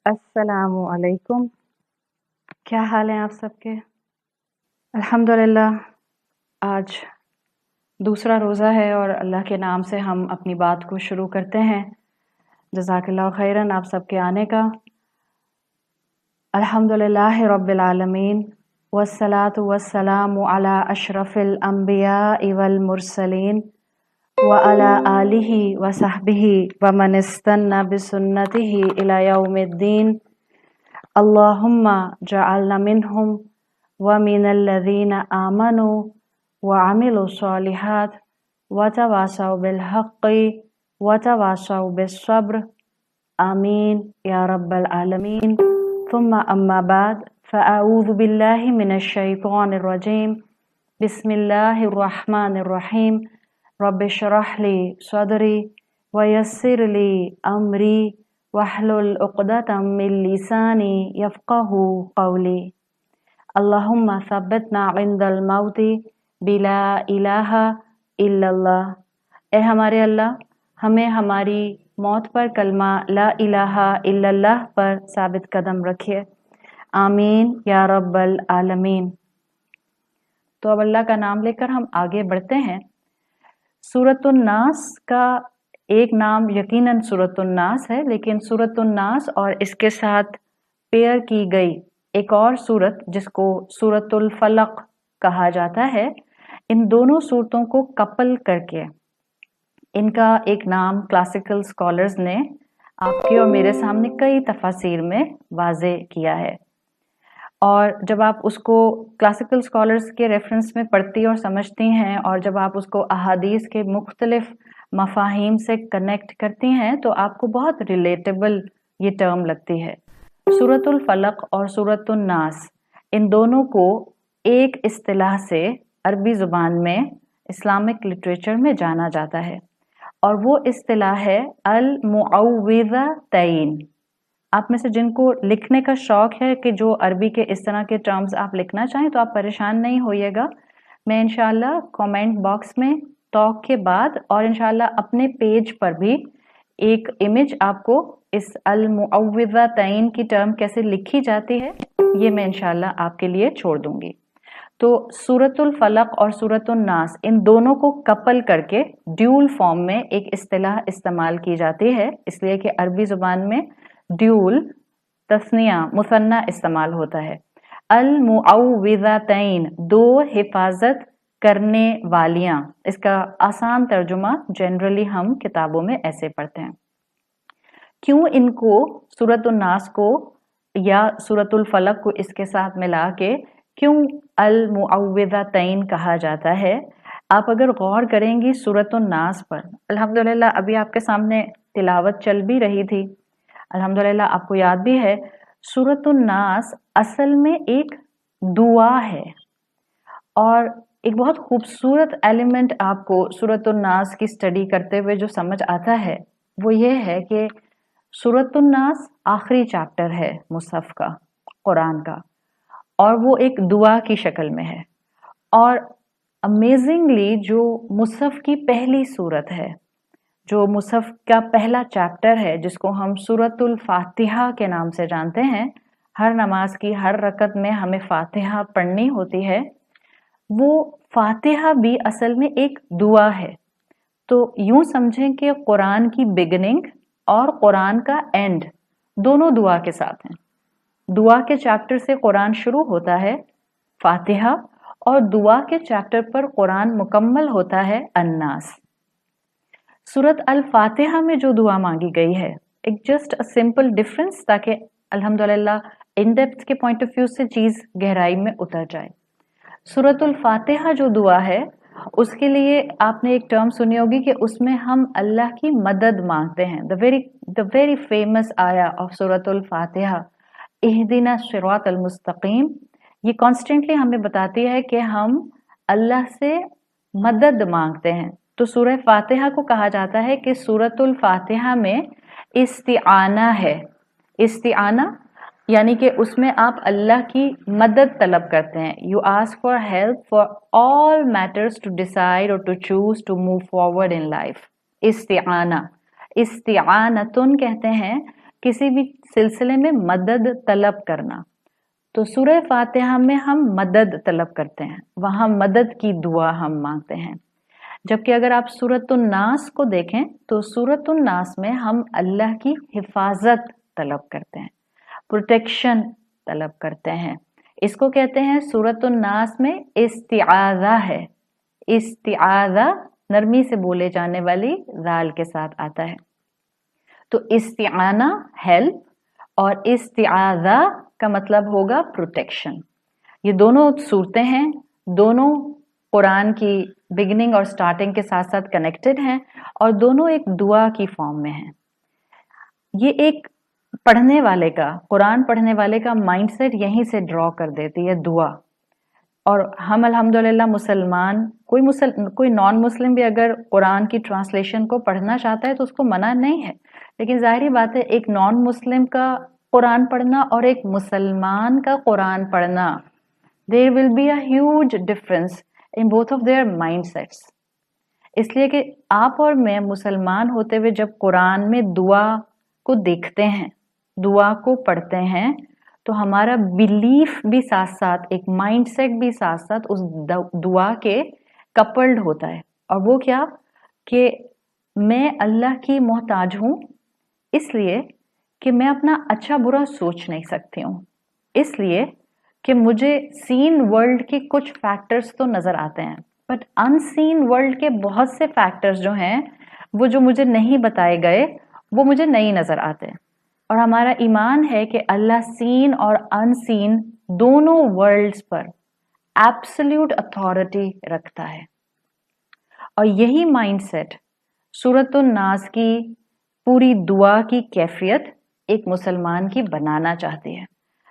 अस्सलामु अलैकुम। क्या हाल है आप सबके? अल्हम्दुलिल्लाह, आज दूसरा रोज़ा है और अल्लाह के नाम से हम अपनी बात को शुरू करते हैं। जज़ाकल्लाहु खैरन आप सबके आने का। अल्हम्दुलिल्लाहि रब्बिल आलमीन वस्सलातु वस्सलामु अला अशरफिल अंबियाइ वल मुरसलीन व अला आलिहि व सहबिहि व मन इस्तन्ना बिसुन्नतिहि इला यौमिद्दीन। अल्लाहुम्मा जअलना मिनहुम व मिनल्लज़ीना आमनु व अमिलु स्वालिहात व तवासौ बिल हक़्क़ि व तवासौ बिस्सब्र। आमीन या रब्बल आलमीन। थुम्मा अम्मा बाद फ़अऊज़ु बिल्लाहि मिनश शैतानिर रजीम। बिस्मिल्लाहिर रहमानिर रहीम। रब्बि इश्रह ली सदरी व यस्सिर ली अमरी वहलुल उक़दतम मिन लिसानी यफ़क़हू क़ौली। अल्लाहुम्मा सब्बितना इंदल मौती बिला इलाहा इल्लल्लाह। ए हमारे अल्लाह, हमें हमारी मौत पर कलमा ला इलाहा इल्लल्लाह पर साबित कदम रखिए। आमीन या रब्बल आलमीन। तो अब अल्लाह का नाम लेकर हम आगे बढ़ते हैं। सूरतुन नास का एक नाम यकीनन सूरतुन नास है, लेकिन सूरतुन नास और इसके साथ पेयर की गई एक और सूरत जिसको सूरतुल फलक कहा जाता है, इन दोनों सूरतों को कपल करके इनका एक नाम क्लासिकल स्कॉलर्स ने आपके और मेरे सामने कई तफासिर में वाज़े किया है। और जब आप उसको क्लासिकल स्कॉलर्स के रेफरेंस में पढ़ती और समझती हैं और जब आप उसको अहादीस के मुख्तलिफ मफाहिम से कनेक्ट करती हैं तो आपको बहुत रिलेटेबल ये टर्म लगती है। सूरतुल फलक और सूरतुन नास, इन दोनों को एक इस्तिलाह से अरबी ज़ुबान में इस्लामिक लिटरेचर में जाना जाता है और वो इस्तिलाह है अल मुअव्विज़तैन। आप में से जिनको लिखने का शौक है कि जो अरबी के इस तरह के टर्म्स आप लिखना चाहें तो आप परेशान नहीं होइएगा। मैं इंशाल्लाह कमेंट बॉक्स में टॉक के बाद और इंशाल्लाह अपने पेज पर भी एक इमेज आपको इस अल मुअव्विज़तैन की टर्म कैसे लिखी जाती है ये मैं इंशाल्लाह आपके लिए छोड़ दूंगी। तो सूरतुल फलक और सूरतुन नास, इन दोनों को कपल करके ड्यूल फॉर्म में एक इस्तिलाह इस्तेमाल की जाती है, इसलिए कि अरबी ज़ुबान में ड्यूल तस्निया मुसन्ना इस्तेमाल होता है। अल मुअव्विज़तैन, दो हिफाजत करने वालियां, इसका आसान तर्जुमा जनरली हम किताबों में ऐसे पढ़ते हैं। क्यों इनको सूरतुन नास को या सूरतुल फलक को इसके साथ मिला के क्यों अल मुअव्विज़तैन कहा जाता है, आप अगर गौर करेंगी सूरतुन नास पर, अल्हम्दुलिल्लाह अभी आपके सामने तिलावत चल भी रही थी, अल्हम्दुलिल्लाह आपको याद भी है सूरतुन नास असल में एक दुआ है। और एक बहुत खूबसूरत एलिमेंट आपको सूरतुन नास की स्टडी करते हुए जो समझ आता है वो ये है कि सूरतुन नास आखिरी चैप्टर है मुसहफ का, कुरान का, और वो एक दुआ की शक्ल में है। और अमेजिंगली जो मुसहफ की पहली सूरत है, जो मुसहफ का पहला चैप्टर है जिसको हम सूरतुल फातिहा के नाम से जानते हैं, हर नमाज की हर रकत में हमें फातिहा पढ़नी होती है, वो फातिहा भी असल में एक दुआ है। तो यूं समझें कि कुरान की बिगिनिंग और कुरान का एंड दोनों दुआ के साथ हैं। दुआ के चैप्टर से कुरान शुरू होता है फातिहा और दुआ के चैप्टर पर कुरान मुकम्मल होता है अन्नास। सूरत अल फातिहा में जो दुआ मांगी गई है, एक जस्ट अ सिंपल डिफरेंस ताकि अल्हम्दुलिल्लाह इन डेप्थ के पॉइंट ऑफ व्यू से चीज गहराई में उतर जाए। सूरतुल फातिहा जो दुआ है उसके लिए आपने एक टर्म सुनी होगी कि उसमें हम अल्लाह की मदद मांगते हैं। द वेरी फेमस आया ऑफ सूरतुल फातिहा, इहदिना सिरातल मुस्तकीम, ये कॉन्स्टेंटली हमें बताती है कि हम अल्लाह से मदद मांगते हैं। तो सूरह फातिहा को कहा जाता है कि सूरतुल फातिहा में इस्तिआना है। इस्तिआना यानी कि उसमें आप अल्लाह की मदद तलब करते हैं। You ask for help for all matters to decide or to choose to move forward in life. इस्तिआना, इस्तिआनतुन कहते हैं किसी भी सिलसिले में मदद तलब करना। तो सूरह फातिहा में हम मदद तलब करते हैं, वहाँ मदद की दुआ हम मांगते हैं। जबकि अगर आप सूरतुन नास को देखें तो सूरतुन नास में हम अल्लाह की हिफाजत तलब करते हैं, प्रोटेक्शन तलब करते हैं। इसको कहते हैं सूरतुन नास में इस्तिआज़ा है। इस्तिआज़ा नरमी से बोले जाने वाली जाल के साथ आता है। तो इस्तिआना हेल्प और इस्तिआज़ा का मतलब होगा प्रोटेक्शन। ये दोनों सूरतें हैं, दोनों कुरान की बिगिनिंग और स्टार्टिंग के साथ साथ कनेक्टेड हैं और दोनों एक दुआ की फॉर्म में हैं। ये एक पढ़ने वाले का, कुरान पढ़ने वाले का माइंडसेट यहीं से ड्रॉ कर देती है दुआ। और हम अल्हम्दुलिल्लाह मुसलमान, कोई नॉन मुस्लिम भी अगर कुरान की ट्रांसलेशन को पढ़ना चाहता है तो उसको मना नहीं है, लेकिन जाहिर बात है एक नॉन मुस्लिम का कुरान पढ़ना और एक मुसलमान का कुरान पढ़ना, there will be a huge difference in both of their mindsets. इसलिए कि आप और मैं मुसलमान होते हुए जब कुरान में दुआ को देखते हैं, दुआ को पढ़ते हैं, तो हमारा बिलीफ भी साथ साथ, एक माइंडसेट भी साथ साथ उस दुआ के कपल्ड होता है। और वो क्या कि मैं अल्लाह की मोहताज हूँ, इसलिए कि मैं अपना अच्छा बुरा सोच नहीं सकती हूँ, इसलिए कि मुझे सीन वर्ल्ड के कुछ फैक्टर्स तो नज़र आते हैं, बट अनसीन वर्ल्ड के बहुत से फैक्टर्स जो हैं, वो जो मुझे नहीं बताए गए, वो मुझे नहीं नज़र आते। और हमारा ईमान है कि अल्लाह सीन और अनसीन दोनों वर्ल्ड्स पर एब्सोल्यूट अथॉरिटी रखता है। और यही माइंडसेट सूरतुन नास की पूरी दुआ की कैफियत एक मुसलमान की बनाना चाहती है।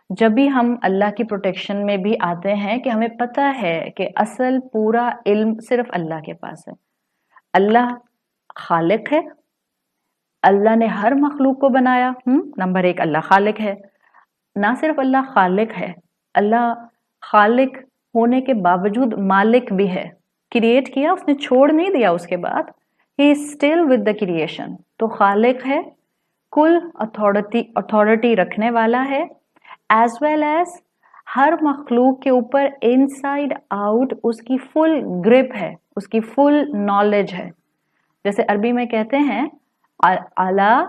जब भी हम अल्लाह की प्रोटेक्शन में भी आते हैं कि हमें पता है कि असल पूरा इल्म सिर्फ अल्लाह के पास है। अल्लाह खालिक है, अल्लाह ने हर मखलूक को बनाया। नंबर एक, अल्लाह खालिक है। ना सिर्फ अल्लाह खालिक है, अल्लाह खालिक होने के बावजूद मालिक भी है। क्रिएट किया, उसने छोड़ नहीं दिया उसके बाद, he is still with the creation. तो खालिक है, कुल अथॉरिटी रखने वाला है, एज वेल एज हर मखलूक के ऊपर इनसाइड आउट उसकी फुल ग्रिप है, उसकी फुल नॉलेज है। जैसे अरबी में कहते हैं अल्लाहु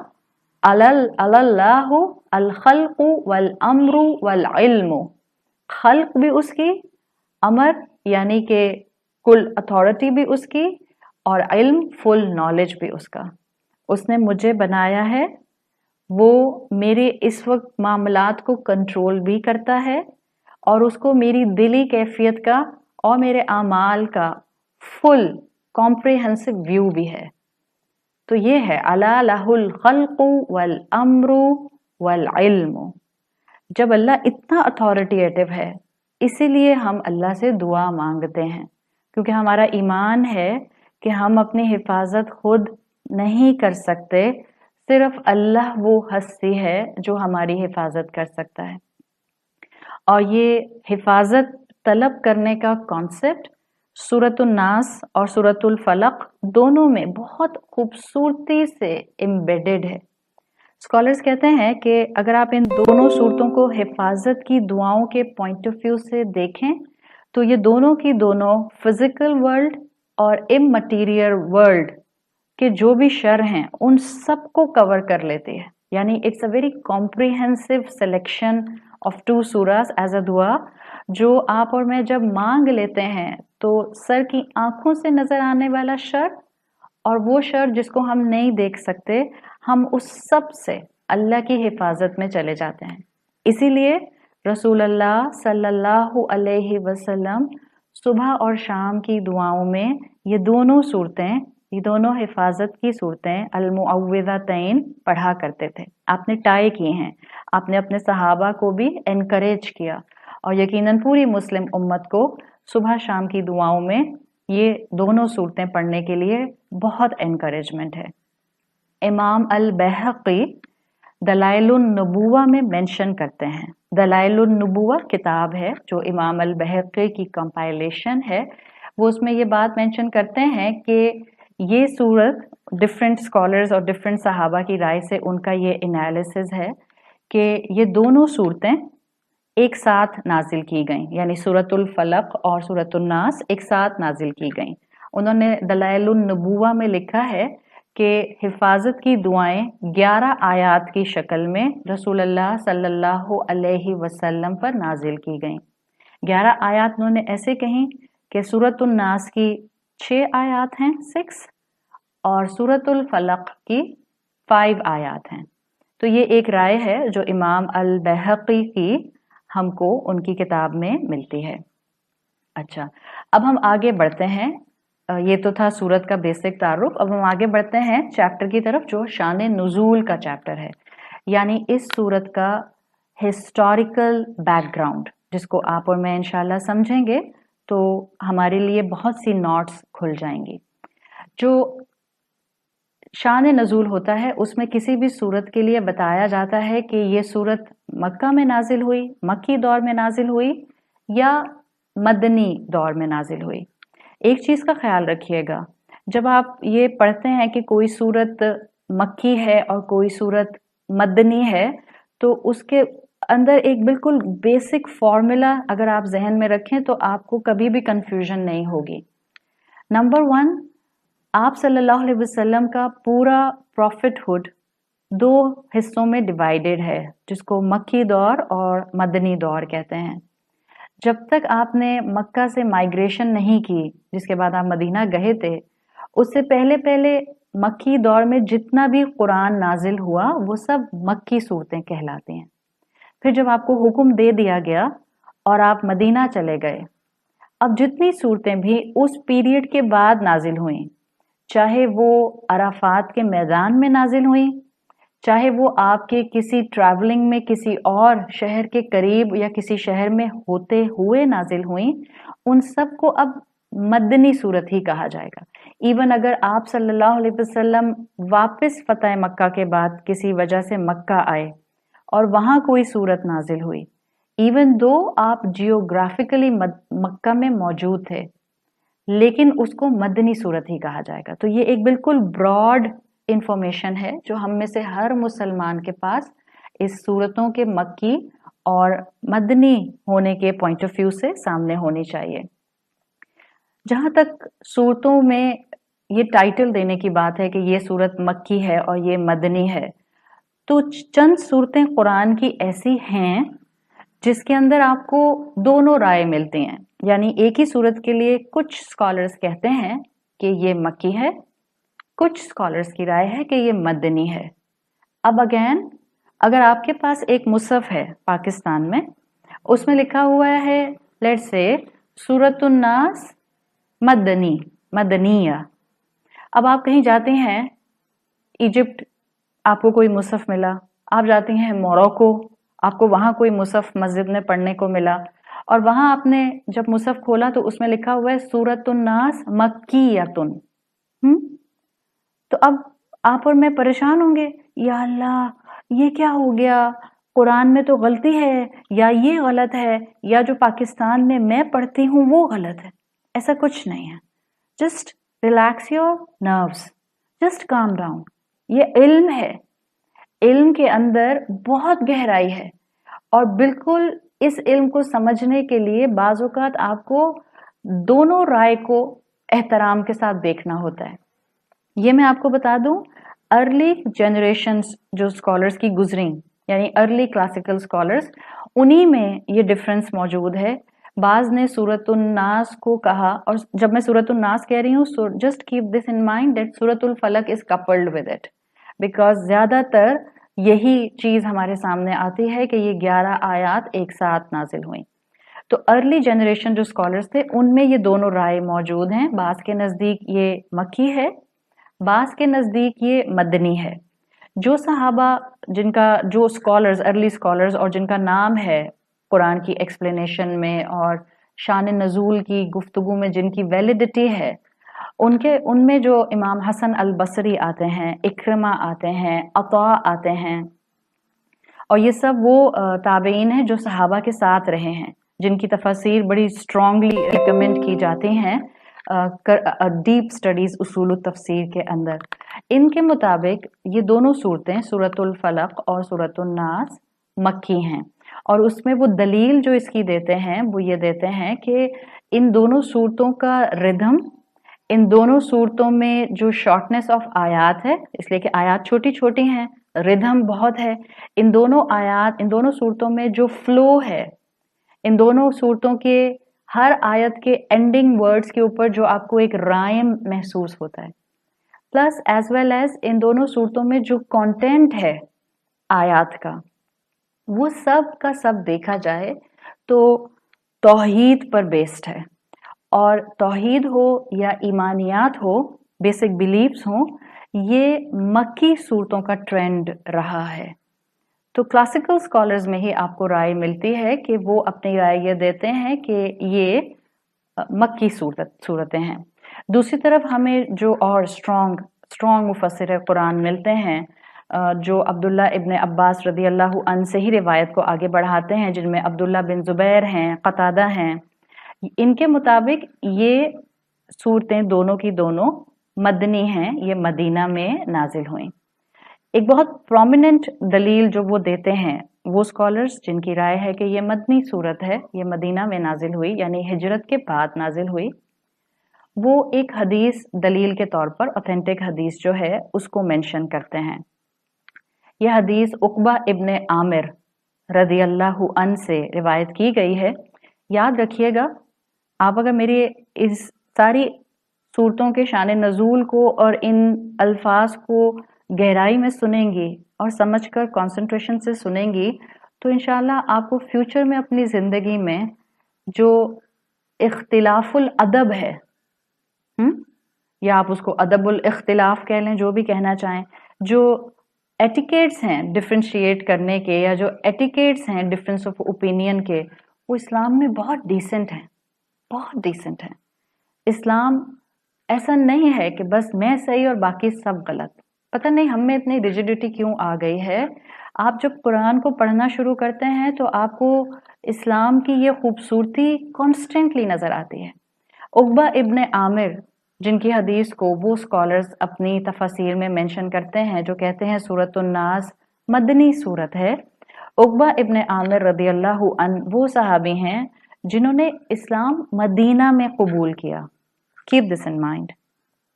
अल खल्क़ु वल अम्रु वल इल्मु, खल्क भी उसकी, अमर यानी कि कुल अथॉरिटी भी उसकी, और इल्म फुल नॉलेज भी उसका। उसने मुझे बनाया है, वो मेरे इस वक्त मामलात को कंट्रोल भी करता है और उसको मेरी दिली कैफियत का और मेरे आमाल का फुल कॉम्प्रिहेंसिव व्यू भी है। तो ये है अला लहुल खल्क़ु वल अम्रु वल इल्मु। जब अल्लाह इतना अथॉरिटेटिव है, इसीलिए हम अल्लाह से दुआ मांगते हैं, क्योंकि हमारा ईमान है कि हम अपनी हिफाजत खुद नहीं कर सकते, सिर्फ अल्लाह वो हस्ती है जो हमारी हिफाजत कर सकता है। और ये हिफाजत तलब करने का कॉन्सेप्ट सूरतुन नास और सूरतुल फलक दोनों में बहुत खूबसूरती से एम्बेडेड है। स्कॉलर्स कहते हैं कि अगर आप इन दोनों सूरतों को हिफाजत की दुआओं के पॉइंट ऑफ व्यू से देखें तो ये दोनों की दोनों फिजिकल वर्ल्ड और इममटीरियल वर्ल्ड के जो भी शर हैं उन सबको कवर कर लेती है। यानी it's a very comprehensive selection of two सूरास एज अ दुआ, जो आप और मैं जब मांग लेते हैं तो सर की आंखों से नजर आने वाला शर और वो शर जिसको हम नहीं देख सकते, हम उस सब से अल्लाह की हिफाजत में चले जाते हैं। इसीलिए रसूल अल्लाह सल्लल्लाहु अलैहि वसल्लम सुबह और शाम की दुआओं में ये दोनों सूरतें, ये दोनों हिफाजत की सूरतें अल-मुअव्विज़तैन पढ़ा करते थे। आपने ट्राई किए हैं, आपने अपने सहाबा को भी एनकरेज किया और यकीनन पूरी मुस्लिम उम्मत को सुबह शाम की दुआओं में ये दोनों सूरतें पढ़ने के लिए बहुत एनकरेजमेंट है। इमाम अल बैहक़ी दलाइलुन नबुवा में मेंशन करते हैं। दलाइलुन नबुवा किताब है जो इमाम अल बैहक़ी की कंपाइलेशन है, वो उसमें ये बात मेंशन करते हैं कि ये सूरत डिफरेंट स्कॉलर्स और डिफरेंट सहाबा की राय से उनका ये एनालिसिस है कि ये दोनों सूरतें एक साथ नाजिल की गईं, यानी सूरतुल फलक और सूरतुल नास एक साथ नाजिल की गईं। उन्होंने दलाइलुन नबुवा में लिखा है कि हिफाजत की दुआएं 11 आयात की शक्ल में रसूलुल्लाह सल्लल्लाहु अलैहि वसल्लम पर नाजिल की गईं। 11 आयात उन्होंने ऐसे कहीं कि सूरतुल नास की 6 आयात हैं 6 और सूरतुल फलक की 5 आयात हैं। तो ये एक राय है जो इमाम अल बैहक़ी की हमको उनकी किताब में मिलती है। अच्छा, अब हम आगे बढ़ते हैं। ये तो था सूरत का बेसिक तारुफ। अब हम आगे बढ़ते हैं चैप्टर की तरफ जो शान नुज़ूल का चैप्टर है, यानी इस सूरत का हिस्टोरिकल बैकग्राउंड, जिसको आप और मैं इंशाल्लाह समझेंगे तो हमारे लिए बहुत सी नॉट्स खुल जाएंगी। जो शान नज़ूल होता है उसमें किसी भी सूरत के लिए बताया जाता है कि ये सूरत मक्का में नाजिल हुई, मक्की दौर में नाजिल हुई या मदनी दौर में नाजिल हुई। एक चीज़ का ख्याल रखिएगा, जब आप ये पढ़ते हैं कि कोई सूरत मक्की है और कोई सूरत मदनी है, तो उसके अंदर एक बिल्कुल बेसिक फॉर्मूला अगर आप जहन में रखें तो आपको कभी भी कंफ्यूजन नहीं होगी। नंबर 1, आप सल्लल्लाहु अलैहि वसल्लम का पूरा प्रॉफिटहुड 2 हिस्सों में डिवाइडेड है, जिसको मक्की दौर और मदनी दौर कहते हैं। जब तक आपने मक्का से माइग्रेशन नहीं की, जिसके बाद आप मदीना गए थे, उससे पहले पहले मक्की दौर में जितना भी कुरान नाजिल हुआ वो सब मक्की सूरतें कहलाती हैं। फिर जब आपको हुक्म दे दिया गया और आप मदीना चले गए, अब जितनी सूरतें भी उस पीरियड के बाद नाजिल हुई, चाहे वो अराफात के मैदान में नाजिल हुई, चाहे वो आपके किसी ट्रैवलिंग में किसी और शहर के करीब या किसी शहर में होते हुए नाजिल हुई, उन सब को अब मदनी सूरत ही कहा जाएगा। इवन अगर आप सल्लल्लाहु अलैहि वसल्लम वापस फतह मक्का के बाद किसी वजह से मक्का आए और वहां कोई सूरत नाजिल हुई, इवन दो आप जियोग्राफिकली मक्का में मौजूद थे, लेकिन उसको मदनी सूरत ही कहा जाएगा। तो ये एक बिल्कुल ब्रॉड इंफॉर्मेशन है जो हम में से हर मुसलमान के पास इस सूरतों के मक्की और मदनी होने के पॉइंट ऑफ व्यू से सामने होनी चाहिए। जहां तक सूरतों में ये टाइटल देने की बात है कि ये सूरत मक्की है और ये मदनी है, तो चंद सूरतें कुरान की ऐसी हैं जिसके अंदर आपको दोनों राय मिलती हैं। यानी एक ही सूरत के लिए कुछ स्कॉलर्स कहते हैं कि ये मक्की है, कुछ स्कॉलर्स की राय है कि ये मदनी है। अब अगेन, अगर आपके पास एक मुसहफ है पाकिस्तान में, उसमें लिखा हुआ है लेट्स से सूरतुन नास मदनी, मदनिया। अब आप कहीं जाते हैं, इजिप्ट, आपको कोई मुसहफ मिला, आप जाते हैं मोरक्को, आपको वहां कोई मुसहफ मस्जिद में पढ़ने को मिला, और वहां आपने जब मुसहफ खोला तो उसमें लिखा हुआ है सूरतुन नास मक्कियतुन। तो अब आप और मैं परेशान होंगे, या अल्लाह ये क्या हो गया, कुरान में तो गलती है, या ये गलत है, या जो पाकिस्तान में मैं पढ़ती हूँ वो गलत है। ऐसा कुछ नहीं है। Just relax your nerves, just calm down. ये इल्म है, इल्म के अंदर बहुत गहराई है, और बिल्कुल इस इल्म को समझने के लिए बाज़ औक़ात आपको दोनों राय को एहतराम के साथ देखना होता है। ये मैं आपको बता दूं, अर्ली जनरेशन्स जो स्कॉलर्स की गुजरी, यानी अर्ली क्लासिकल स्कॉलर्स, उन्हीं में ये डिफरेंस मौजूद है। बाज़ ने सूरतुन नास को कहा, और जब मैं सूरतुन नास कह रही हूँ, just keep this in mind that सूरतुल फलक is coupled with it, because ज्यादातर यही चीज हमारे सामने आती है कि ये 11 आयात एक साथ नाजिल हुई। तो अर्ली जनरेशन जो स्कॉलर्स थे उनमें ये दोनों राय मौजूद हैं। बाज़ के नज़दीक ये मक्की है, बाज़ के नज़दीक ये मदनी है। जो सहाबा, जिनका, जो स्कॉलर्स, अर्ली स्कॉलर्स, और जिनका नाम है कुरान की एक्सप्लेनेशन में और शान नज़ूल की गुफ्तगू में जिनकी वैलिडिटी है, उनमें जो इमाम हसन अल बसरी आते हैं, इक्रमा आते हैं, अता आते हैं, और ये सब वो ताबईन हैं जो सहाबा के साथ रहे हैं, जिनकी तफसीर बड़ी स्ट्रांगली रिकमेंड की जाती हैं डीप स्टडीज उसूल तफसीर के अंदर। इनके मुताबिक ये दोनों सूरतें सूरतुल फलक और सूरतुल नास मक्की हैं, और उसमें वो दलील जो इसकी देते हैं वो ये देते हैं कि इन दोनों सूरतों का रिदम, इन दोनों सूरतों में जो शॉर्टनेस ऑफ आयात है, इसलिए कि आयात छोटी छोटी हैं, रिदम बहुत है। इन दोनों सूरतों में जो फ्लो है, इन दोनों सूरतों के हर आयत के एंडिंग वर्ड्स के ऊपर जो आपको एक राइम महसूस होता है, प्लस एज वेल एज इन दोनों सूरतों में जो कंटेंट है आयत का, वो सब का सब देखा जाए तो तौहीद पर बेस्ड है। और तौहीद हो या ईमानियात हो, बेसिक बिलीफ्स हो, ये मक्की सूरतों का ट्रेंड रहा है। तो क्लासिकल स्कॉलर्स में ही आपको राय मिलती है कि वो अपनी राय ये देते हैं कि ये मक्की सूरतें हैं। दूसरी तरफ हमें जो और स्ट्रॉन्ग मुफस्सिर कुरान मिलते हैं, जो अब्दुल्ला इब्न अब्बास रदी अल्लाहु अन्हु से ही रिवायत को आगे बढ़ाते हैं, जिनमें अब्दुल्ला बिन जुबैर हैं, क़तादा हैं। इनके मुताबिक ये सूरतें दोनों की दोनों मदनी हैं, ये मदीना में नाजिल हुई। एक बहुत प्रोमिनेंट दलील जो वो देते हैं, वो स्कॉलर्स जिनकी राय है कि ये मदनी सूरत है, ये मदीना में नाजिल हुई यानी हिजरत के बाद नाजिल हुई, वो एक हदीस दलील के तौर पर ऑथेंटिक हदीस जो है उसको मेंशन करते हैं। यह हदीस उक़बा इब्न आमिर रदी अल्लाहु अन्हु से रिवायत की गई है। याद रखिएगा, आप अगर मेरी इस सारी सूरतों के शान नज़ूल को और इन अल्फाज को गहराई में सुनेंगी और समझकर कंसंट्रेशन से सुनेंगी, तो इंशाल्लाह आपको फ्यूचर में अपनी ज़िंदगी में जो इख्तिलाफुल अदब है, या आप उसको अदबुल इख्तिलाफ कह लें, जो भी कहना चाहें, जो एटिकेट्स हैं डिफ्रेंशिएट करने के, या जो एटिकेट्स हैं डिफरेंस ऑफ ओपिनियन के, वो इस्लाम में बहुत डिसेंट हैं, बहुत डिसेंट हैं। इस्लाम ऐसा नहीं है कि बस मैं सही और बाकी सब गलत। पता नहीं हम में इतनी रिजिडिटी क्यों आ गई है। आप जब कुरान को पढ़ना शुरू करते हैं तो आपको इस्लाम की ये खूबसूरती कॉन्स्टेंटली नजर आती है। उक़बा इब्न आमिर, जिनकी हदीस को वो स्कॉलर्स अपनी तफसीर में मेंशन करते हैं, जो कहते हैं सूरतुन नास मदनी सूरत है। उक़बा इब्न आमिर रदी अल्लाहु अन्हु वो सहाबी हैं जिन्होंने इस्लाम मदीना में कबूल किया। Keep this in mind.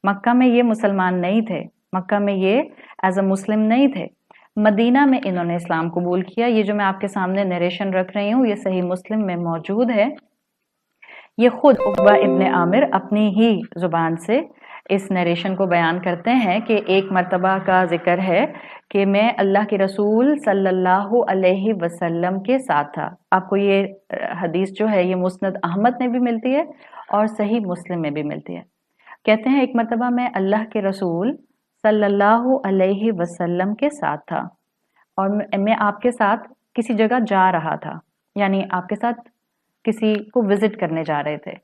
Mecca में ये मुसलमान नहीं थे, मक्का में ये एज अ मुस्लिम नहीं थे, मदीना में इन्होंने इस्लाम कबूल किया। ये जो मैं आपके सामने नरेशन रख रही हूँ, ये सही मुस्लिम में मौजूद है। ये खुद उक़बा इब्न आमिर अपनी ही जुबान से इस नरेशन को बयान करते हैं कि एक मर्तबा का जिक्र है कि मैं अल्लाह के रसूल सल्लल्लाहु अलैहि वसल्लम के साथ था। आपको ये हदीस जो है ये मुस्नद अहमद में भी मिलती है और सही मुस्लिम में भी मिलती है। कहते हैं एक मर्तबा मैं अल्लाह के रसूल सल्लल्लाहु अलैहि वसल्लम के साथ था और मैं आपके साथ किसी जगह जा रहा था, यानी आपके साथ किसी को विजिट करने जा रहे थे।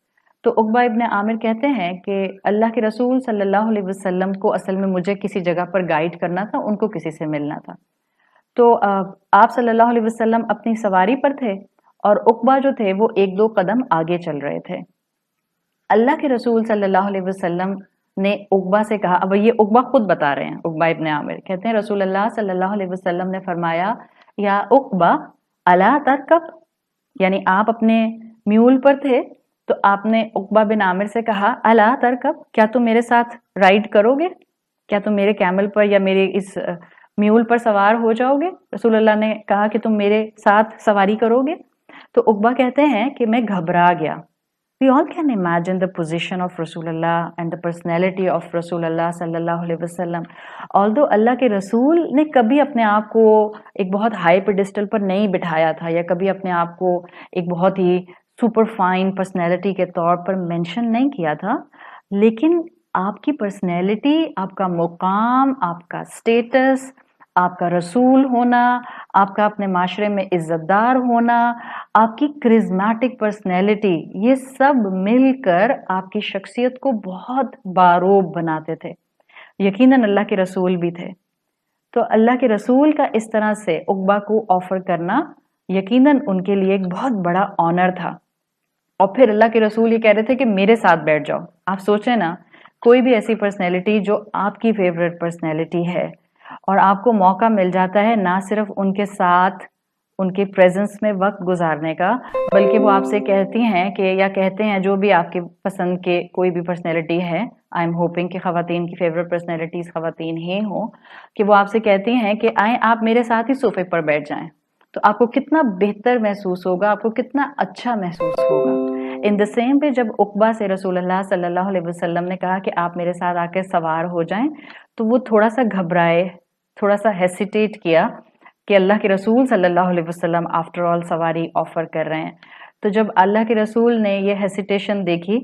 तो उक़बा इब्न आमिर कहते हैं कि अल्लाह के रसूल सल्लल्लाहु अलैहि वसल्लम को असल में मुझे किसी जगह पर गाइड करना था, उनको किसी से मिलना था। तो आप सल्लल्लाहु अलैहि वसल्लम अपनी सवारी पर थे और उक़बा जो थे वो एक दो कदम आगे चल रहे थे। अल्लाह के रसूल सल्लल्लाहु अलैहि वसल्लम ने उक़बा से कहा, अब ये उक़बा खुद बता रहे हैं, उक़बा इब्न आमिर कहते हैं रसूल अल्लाह सल्लल्लाहु अलैहि वसल्लम ने फरमाया, या उक़बा अला तरकब, यानी आप अपने म्यूल पर थे तो आपने उक़बा बिन आमिर से कहा, अला तरकब, क्या तुम मेरे साथ राइड करोगे, क्या तुम मेरे कैमल पर या मेरे इस म्यूल पर सवार हो जाओगे। रसूल अल्लाह ने कहा कि तुम मेरे साथ सवारी करोगे। तो उक़बा कहते हैं कि मैं घबरा गया। We all can imagine the position of Rasulullah and the personality of Rasulullah sallallahu alaihi wasallam. Although अल्लाह के रसूल ने कभी अपने आप को एक बहुत हाई पेडिस्टल पर नहीं बिठाया था या कभी अपने आप को एक बहुत ही सुपर फाइन पर्सनैलिटी के तौर पर मेंशन नहीं किया था, लेकिन आपकी पर्सनैलिटी, आपका मुकाम, आपका स्टेटस, आपका रसूल होना, आपका अपने माशरे में इज्जतदार होना, आपकी क्रिज्मेटिक पर्सनैलिटी, ये सब मिलकर आपकी शख्सियत को बहुत बारोब बनाते थे। यकीनन अल्लाह के रसूल भी थे। तो अल्लाह के रसूल का इस तरह से उक़बा को ऑफर करना यकीनन उनके लिए एक बहुत बड़ा ऑनर था। और फिर अल्लाह के रसूल ये कह रहे थे कि मेरे साथ बैठ जाओ। आप सोचें ना, कोई भी ऐसी पर्सनैलिटी जो आपकी फेवरेट पर्सनैलिटी है और आपको मौका मिल जाता है ना सिर्फ उनके साथ उनके प्रेजेंस में वक्त गुजारने का, बल्कि वो आपसे कहती हैं कि या कहते हैं जो भी आपके पसंद के कोई भी पर्सनैलिटी है, आई एम होपिंग कि ख़वातीन की फेवरेट पर्सनैलिटीज़ ख़वातीन ही हो, कि वो आपसे कहती हैं कि आए आप मेरे साथ ही सोफे पर बैठ जाएं, तो आपको कितना बेहतर महसूस होगा, आपको कितना अच्छा महसूस होगा। इन द सेम वे जब उक़बा से रसूलुल्लाह सल्लल्लाहु अलैहि वसल्लम ने कहा कि आप मेरे साथ आकर सवार हो जाएं, तो वो थोड़ा सा घबराए, थोड़ा सा हेसिटेट किया कि अल्लाह के रसूल सल्लल्लाहु अलैहि वसल्लम आफ्टर ऑल सवारी ऑफर कर रहे हैं। तो जब अल्लाह के रसूल ने ये हेसिटेशन देखी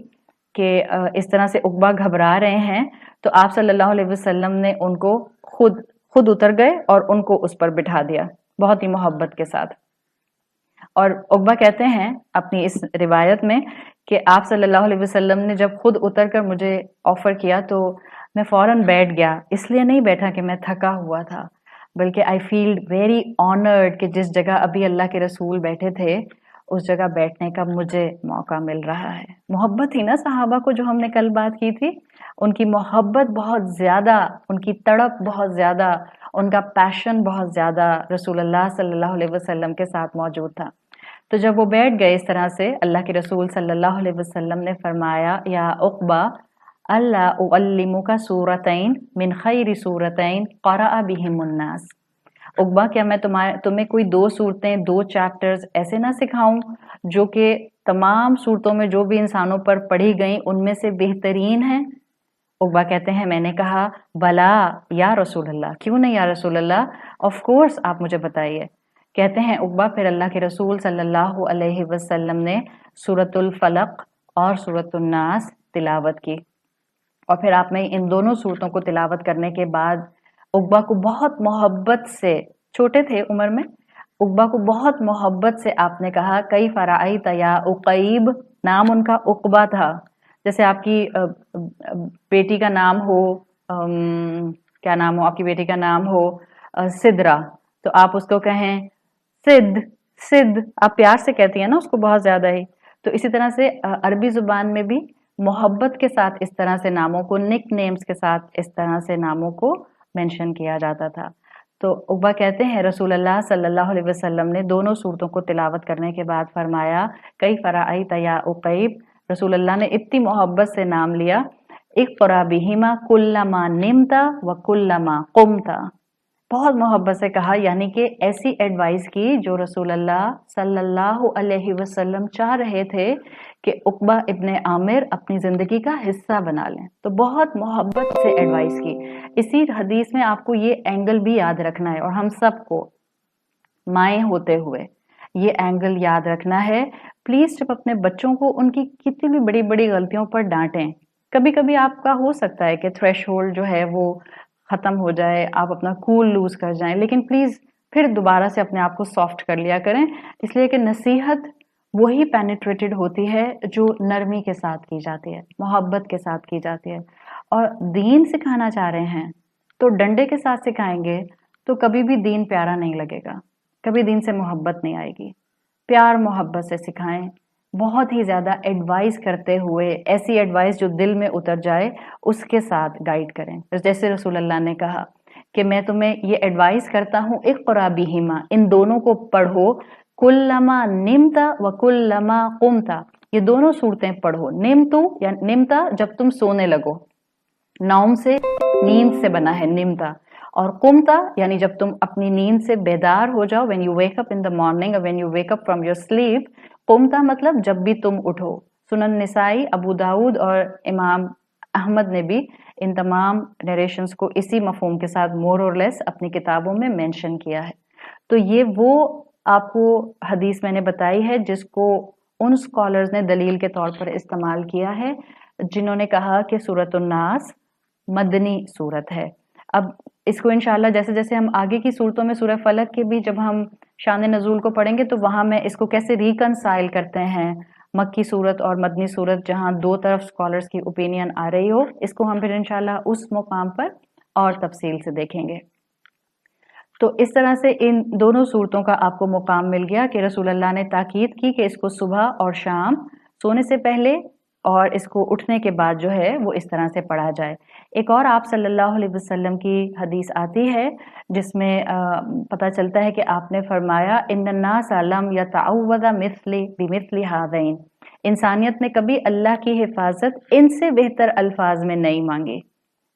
कि इस तरह से उक़बा घबरा रहे हैं, तो आप सल्लल्लाहु अलैहि वसल्लम ने उनको खुद उतर गए और उनको उस पर बिठा दिया बहुत ही मोहब्बत के साथ। और उक़बा कहते हैं अपनी इस रिवायत में कि आप सल्लल्लाहु अलैहि वसल्लम ने जब खुद उतर कर मुझे ऑफर किया तो मैं फौरन बैठ गया। इसलिए नहीं बैठा कि मैं थका हुआ था, बल्कि आई फील वेरी ऑनर्ड कि जिस जगह अभी अल्लाह के रसूल बैठे थे उस जगह बैठने का मुझे मौका मिल रहा है। मोहब्बत थी ना सहाबा को, जो हमने कल बात की थी, उनकी मोहब्बत बहुत ज़्यादा, उनकी तड़प बहुत ज़्यादा, उनका पैशन बहुत ज़्यादा रसूलुल्लाह सल्लल्लाहु अलैहि वसल्लम के साथ मौजूद था। तो जब वो बैठ गए इस तरह से, अल्लाह के रसूल सल्लल्लाहु अलैहि वसल्लम ने फरमाया, या उक़बा अल्ला उअल्लिमुका सूरतैन मिन खैरि सूरतैन क़रअ बिहिमुन्नास। उक़बा, क्या मैं तुम्हें कोई दो सूरतें, दो चैप्टर्स ऐसे ना सिखाऊं जो कि तमाम सूरतों में जो भी इंसानों पर पढ़ी गई उनमें से बेहतरीन है? उक़बा कहते हैं, मैंने कहा बला या रसूल अल्लाह, क्यों नहीं या रसूल अल्लाह, ऑफ कोर्स आप मुझे बताइए। कहते हैं उक़बा, फिर अल्लाह के रसूल सल्लल्लाहु अलैहि वसल्लम ने सूरतुल फलक और सूरतुन नास तिलावत की, और फिर आपने इन दोनों सूरतों को तिलावत करने के बाद उक़बा को बहुत मोहब्बत से, छोटे थे उम्र में, उक़बा को बहुत मोहब्बत से आपने कहा, कई फ़राइत या उक़ैब, नाम उनका उक़बा था। जैसे आपकी बेटी का नाम हो, क्या नाम हो आपकी बेटी का नाम हो सिद्रा, तो आप उसको कहें सिद्ध, सिद्ध आप प्यार से कहती हैं ना उसको बहुत ज़्यादा ही। तो इसी तरह से अरबी ज़ुबान में भी मोहब्बत के साथ इस तरह से नामों को, निक नेम्स के साथ इस तरह से नामों को मेंशन किया जाता था। तो उक़बा कहते हैं रसूलुल्लाह सल्लल्लाहु अलैहि वसल्लम ने दोनों सूरतों को तिलावत करने के बाद फरमाया, कई फ़राइत या उक़ैब, रसूलुल्लाह ने इतनी मोहब्बत से नाम लिया, इक़रा बिहिमा कुल्लमा निमता व कुल्लमा क़ुमता, बहुत मोहब्बत से कहा, यानी कि ऐसी एडवाइस की जो रसूलुल्लाह सल्लल्लाहु अलैहि वसल्लम चाह रहे थे कि उक़बा इब्ने आमिर अपनी ज़िंदगी का हिस्सा बना लें। तो बहुत मोहब्बत से एडवाइस की। इसी हदीस में आपको ये एंगल भी याद रखना है, और हम सबको माएँ होते हुए ये एंगल याद रखना है। प्लीज़ जब अपने बच्चों को उनकी कितनी भी बड़ी बड़ी गलतियों पर डांटें, कभी कभी आपका हो सकता है कि थ्रेशहोल्ड जो है वो ख़त्म हो जाए, आप अपना कूल लूज़ कर जाएं, लेकिन प्लीज़ फिर दोबारा से अपने आप को सॉफ्ट कर लिया करें, इसलिए कि नसीहत वही पेनिट्रेटेड होती है जो नरमी के साथ की जाती है, मोहब्बत के साथ की जाती है। और दीन सिखाना चाह रहे हैं तो डंडे के साथ सिखाएंगे तो कभी भी दीन प्यारा नहीं लगेगा, कभी दीन से मोहब्बत नहीं आएगी। प्यार मोहब्बत से सिखाएं, बहुत ही ज़्यादा एडवाइस करते हुए, ऐसी एडवाइस जो दिल में उतर जाए उसके साथ गाइड करें। जैसे रसूलुल्लाह ने कहा कि मैं तुम्हें ये एडवाइस करता हूँ, इक़रा बिहिमा, इन दोनों को पढ़ो, कुल्लमा निमता व कुल्लमा क़ुमता, ये दोनों सूरतें पढ़ो। निमतु या निमता जब तुम सोने लगो, नौम से नींद से बना है निमता, और कुमता यानी जब तुम अपनी नींद से बेदार हो जाओ, when you wake up in the morning, when you wake up from your sleep. कुमता मतलब जब भी तुम उठो। सुनन निसाई, अबू दाऊद और इमाम अहमद ने भी इन तमाम नरेशंस को इसी मफहूम के साथ मोर और लेस अपनी किताबों में मेंशन किया है। तो ये वो आपको हदीस मैंने बताई है जिसको उन स्कॉलर्स ने दलील के तौर पर इस्तेमाल किया है जिन्होंने कहा कि सूरतुन नास मदनी सूरत है। अब इसको इंशाल्लाह जैसे जैसे हम आगे की सूरतों में, सूरह फलक के भी जब हम शान नज़ूल को पढ़ेंगे तो वहां मैं इसको कैसे रिकनसाइल करते हैं मक्की सूरत और मदनी सूरत, जहां दो तरफ स्कॉलर्स की ओपिनियन आ रही हो, इसको हम फिर इंशाल्लाह उस मुकाम पर और तफसील से देखेंगे। तो इस तरह से इन दोनों सूरतों का आपको मुकाम मिल गया कि रसूलुल्लाह ने ताकीद की कि इसको सुबह और शाम सोने से पहले और इसको उठने के बाद जो है वो इस तरह से पढ़ा जाए। एक और आप सल्लल्लाहु अलैहि वसल्लम की हदीस आती है जिसमें पता चलता है कि आपने फरमाया इन्नन्नास लम यतअव्वज़ मिस्ली बिमिस्ली हाज़ैन, इंसानियत ने कभी अल्लाह की हिफाजत इनसे बेहतर अल्फाज में नहीं मांगी।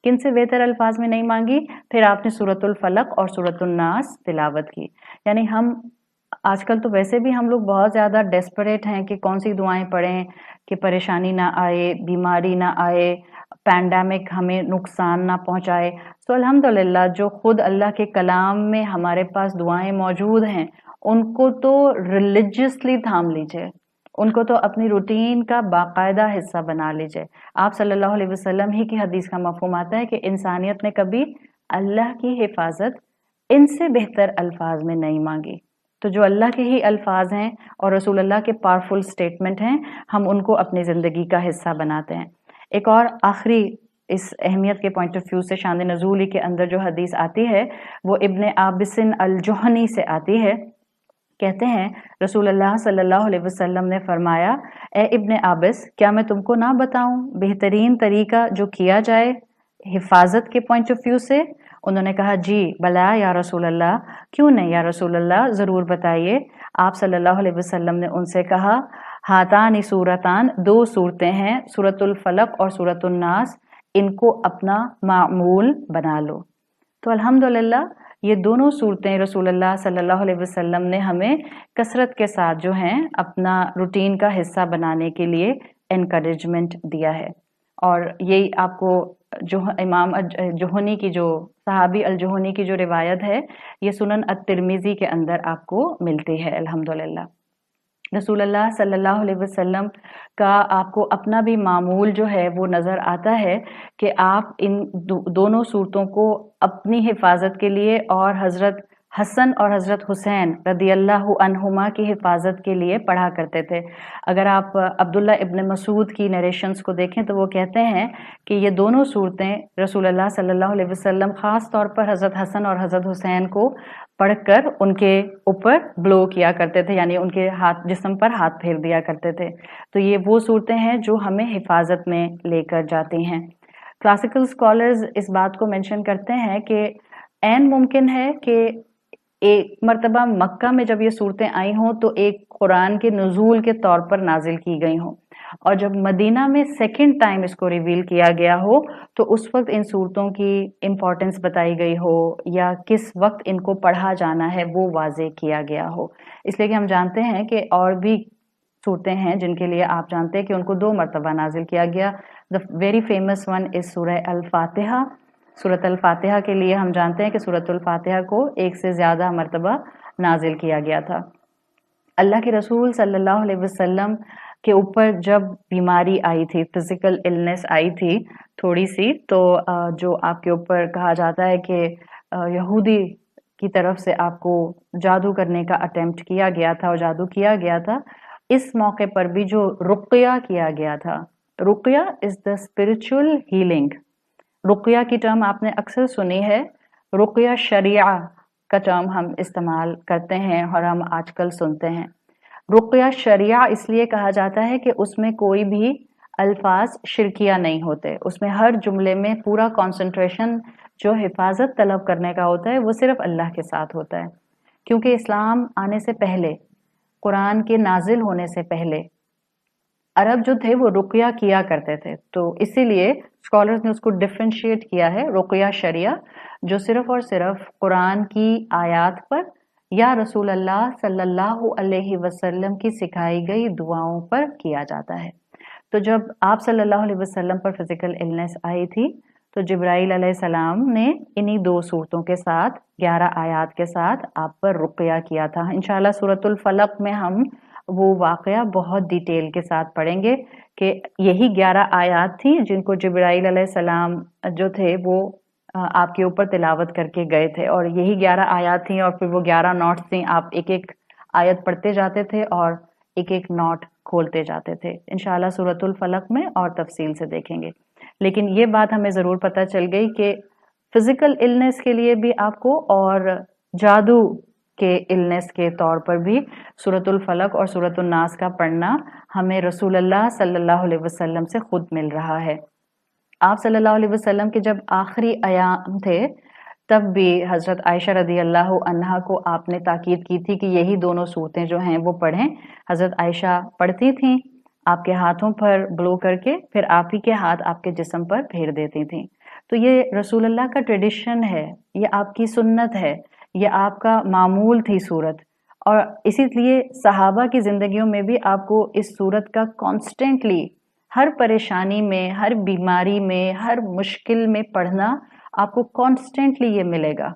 किन से बेहतर अल्फाज में नहीं मांगी? फिर आपने सूरतुल फलक और सूरतुल नास तिलावत की। यानी हम आजकल तो वैसे भी हम लोग बहुत ज़्यादा डेस्परेट हैं कि कौन सी दुआएं पढ़ें कि परेशानी ना आए, बीमारी ना आए, पैंडेमिक हमें नुकसान ना पहुंचाए। तो अल्हम्दुलिल्लाह जो खुद अल्लाह के कलाम में हमारे पास दुआएं मौजूद हैं उनको तो रिलीजियसली थाम लीजिए, उनको तो अपनी रूटीन का बाकायदा हिस्सा बना लीजिए। आप सल्लल्लाहु अलैहि वसल्लम ही की हदीस का मफ़हूम आता है कि इंसानियत ने कभी अल्लाह की हिफाजत इनसे बेहतर अल्फाज में नहीं मांगी। तो जो अल्लाह के ही अल्फाज हैं और रसूल अल्लाह के पावरफुल स्टेटमेंट हैं, हम उनको अपनी ज़िंदगी का हिस्सा बनाते हैं। एक और आखिरी इस अहमियत के पॉइंट ऑफ व्यू से शान नज़ूल के अंदर जो हदीस आती है वो इब्न आबिसिन अल जुहनी से आती है। कहते हैं रसूल अल्लाह सल्लल्लाहु अलैहि वसल्लम ने फरमाया, ए इब्न आबिस, क्या मैं तुमको ना बताऊं बेहतरीन तरीका जो किया जाए हिफाजत के पॉइंट ऑफ व्यू से? उन्होंने कहा जी भला या रसूल अल्लाह, क्यों नहीं या रसूल अल्लाह, ज़रूर बताइए। आप सल्लल्लाहु अलैहि वसल्लम ने उनसे कहा, हातानी सूरतान, दो सूरतें हैं, सूरतुल फलक और सूरतुल नास, इनको अपना मामूल बना लो। तो अल्हम्दुलिल्लाह ये दोनों सूरतें रसूलुल्लाह सल्लल्लाहु अलैहि वसल्लम ने हमें कसरत के साथ जो हैं अपना रूटीन का हिस्सा बनाने के लिए एनकरेजमेंट दिया है। और यही आपको जो इमाम जुहनी की जो सहाबी अल जुहनी की जो रिवायत है ये सुनन अत-तिरमिज़ी के अंदर आपको मिलती है अल्हम्दुलिल्लाह। रसूलुल्लाह सल्लल्लाहु अलैहि वसल्लम का आपको अपना भी मामूल जो है वो नज़र आता है कि आप इन दोनों सूरतों को अपनी हिफाजत के लिए और हज़रत हसन और हज़रत हुसैन रदियल्लाहु अन्हुमा की हिफाजत के लिए पढ़ा करते थे। अगर आप अब्दुल्ला इब्न मसूद की नरेशंस को देखें तो वो कहते हैं कि ये दोनों सूरतें रसूलुल्लाह सल्लल्लाहु अलैहि वसल्लम ख़ास तौर पर हज़रत हसन और हज़रत हुसैन को पढ़कर उनके ऊपर ब्लो किया करते थे, यानी उनके हाथ जिस्म पर हाथ फेर दिया करते थे। तो ये वो सूरतें हैं जो हमें हिफाजत में लेकर जाती हैं। क्लासिकल स्कॉलर्स इस बात को मेंशन करते हैं कि ऐन मुमकिन है कि एक मर्तबा मक्का में जब ये सूरतें आई हों तो एक कुरान के नुज़ूल के तौर पर नाजिल की गई हों, और जब मदीना में सेकंड टाइम इसको रिवील किया गया हो तो उस वक्त इन सूरतों की इम्पोर्टेंस बताई गई हो या किस वक्त इनको पढ़ा जाना है वो वाज़े किया गया हो। इसलिए कि हम जानते हैं कि और भी सूरतें हैं जिनके लिए आप जानते हैं कि उनको 2 मरतबा नाजिल किया गया। The very famous one is सूरह अल फातिहा। सूरत अल फातिहा के लिए हम जानते हैं कि सूरतुल फातिहा को 1 से ज़्यादा मरतबा नाजिल किया गया था। अल्लाह के रसूल सल्लल्लाहु अलैहि वसल्लम के ऊपर जब बीमारी आई थी, फिजिकल इलनेस आई थी थोड़ी सी, तो जो आपके ऊपर कहा जाता है कि यहूदी की तरफ से आपको जादू करने का अटेम्प्ट किया गया था और जादू किया गया था, इस मौके पर भी जो रुक़या किया गया था, रुक़या इज़ द स्पिरिचुअल हीलिंग। रुक़या की टर्म आपने अक्सर सुनी है, रुक़या शरिया का टर्म हम इस्तेमाल करते हैं और हम आजकल सुनते हैं। रुक़या शरिया इसलिए कहा जाता है कि उसमें कोई भी अल्फाज शिरकिया नहीं होते, उसमें हर जुमले में पूरा कंसंट्रेशन जो हिफाजत तलब करने का होता है वो सिर्फ अल्लाह के साथ होता है। क्योंकि इस्लाम आने से पहले, कुरान के नाजिल होने से पहले अरब जो थे वो रुक़या किया करते थे, तो इसीलिए स्कॉलर्स ने उसको डिफरेंशिएट किया है रुक़या शरिया, जो सिर्फ और सिर्फ कुरान की आयात पर या रसूल अल्लाह सल्लल्लाहु अलैहि वसल्लम की सिखाई गई दुआओं पर किया जाता है। तो जब आप सल्लल्लाहु अलैहि वसल्लम पर फिजिकल इलनेस आई थी तो जिब्राइल अलैहिस्सलाम ने इन्हीं 2 सूरतों के साथ 11 आयात के साथ आप पर रुक़या किया था। इंशाअल्लाह सूरतुल फलक में हम वो वाक़या बहुत डिटेल के साथ पढ़ेंगे कि यही 11 आयात थी जिनको जिब्राइल अलैहिस्सलाम जो थे वो आपके ऊपर तिलावत करके गए थे, और यही 11 आयात थी और फिर वो 11 नोट्स थी। आप एक एक आयत पढ़ते जाते थे और एक एक नोट खोलते जाते थे। इंशाअल्लाह सूरतुल फलक में और तफसील से देखेंगे। लेकिन ये बात हमें ज़रूर पता चल गई कि फिजिकल इलनेस के लिए भी आपको और जादू کے النس کے طور پر بھی سورۃ الفلق اور سورۃ الناس کا پڑھنا ہمیں رسول اللہ صلی اللہ علیہ وسلم سے خود مل رہا ہے۔ آپ صلی اللہ علیہ وسلم کے جب آخری ایام تھے تب بھی حضرت عائشہ رضی اللہ عنہا کو آپ نے تاکید کی تھی کہ یہی دونوں صورتیں جو ہیں وہ پڑھیں۔ حضرت عائشہ پڑھتی تھیں آپ کے ہاتھوں پر بلو کر کے، پھر آپ ہی کے ہاتھ آپ کے جسم پر پھیر دیتی تھیں۔ تو یہ رسول اللہ کا ٹریڈیشن ہے، یہ آپ کی سنت ہے، یہ آپ کا معمول تھی صورت، اور اسی لیے صحابہ کی زندگیوں میں بھی آپ کو اس صورت کا کانسٹنٹلی ہر پریشانی میں، ہر بیماری میں، ہر مشکل میں پڑھنا آپ کو کانسٹنٹلی یہ ملے گا۔